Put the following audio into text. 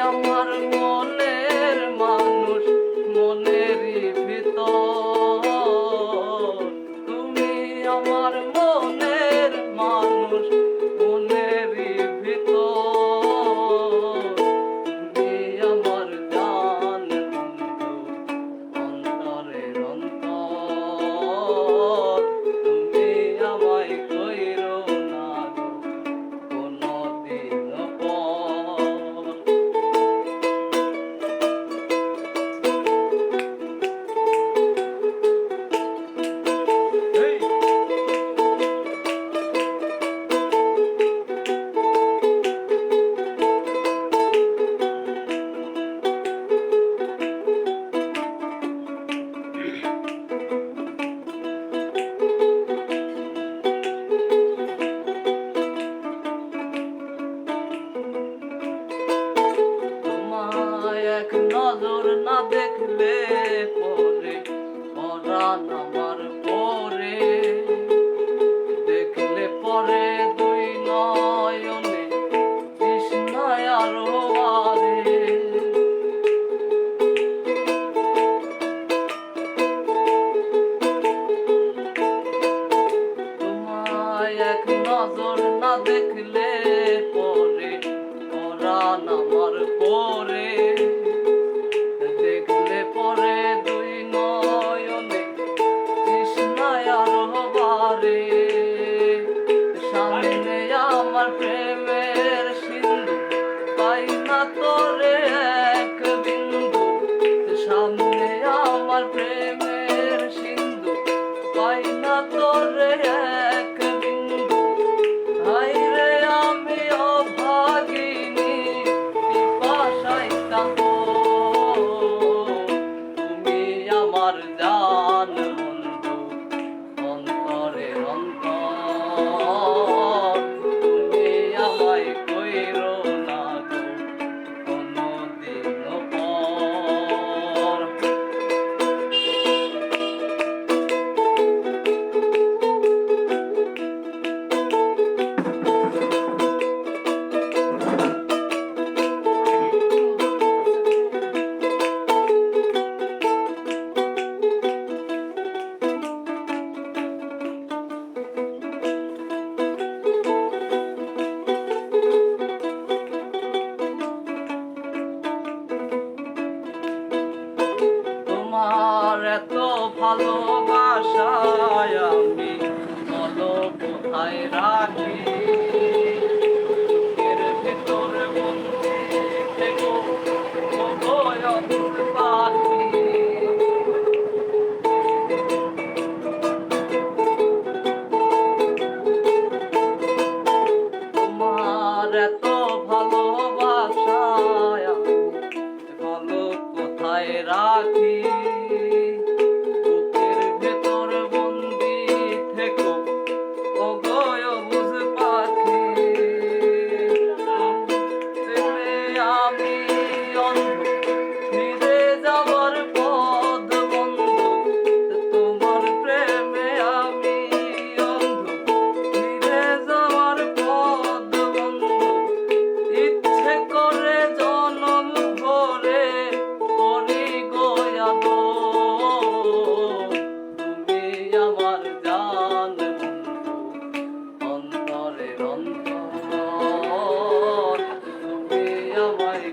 আমার মনের মানুষ মনেরই ভিতর, তুমি আমার মনের মানুষ মনেরই ভিতর, তুমি আমার জান বন্ধু অন্তরের অন্তর, তুমি আমায় কইরো না গো কোনদিন পর। এক নজর না দেখলে পরে পরাণ আমার পরে, দেখলে পরে দুই নয়নে তৃষ্ণায় আরো বাড়ে। তোমায় এক নজর না দেখলে পরে পরাণ আমার পরে, দেখলে পরে দুই নয়নে তৃষ্ণায় আরো বাড়ে। সামনে আমার প্রেমের সিন্ধু পাই না তোরে এক বিন্দু, সামনে আমার প্রেমের সিন্ধু পাই না তোরে এক বিন্দু। হায়রে আমি অভাগিনী পিপাসায় কাঁদো, তুমি আমার জান বন্ধু অন্তরের অন্তর, তুমি আমায় কইরো না গো কোনদিন পর। তোমার এত ভালোবাসায় আমি বলো কোথায় রাখি, বুকের ভিতর বন্দি থেকো ওগো অমর পাখি। তোমার এত ভালোবাসায় আমি বলো কোথায় রাখি, বুকের ভেতর বন্দি থেকো ওগো অবুঝ পাখি। প্রেমে আমি অন্ধ ফিরে যাবার পথ বন্ধ, তোমার প্রেমে আমি অন্ধ ফিরে যাবার পথ বন্ধ। ইচ্ছে করে জনম ভরে করি গো আদর, তুমি আমার জান বন্ধু অন্তরের অন্তর, তুমি আমায়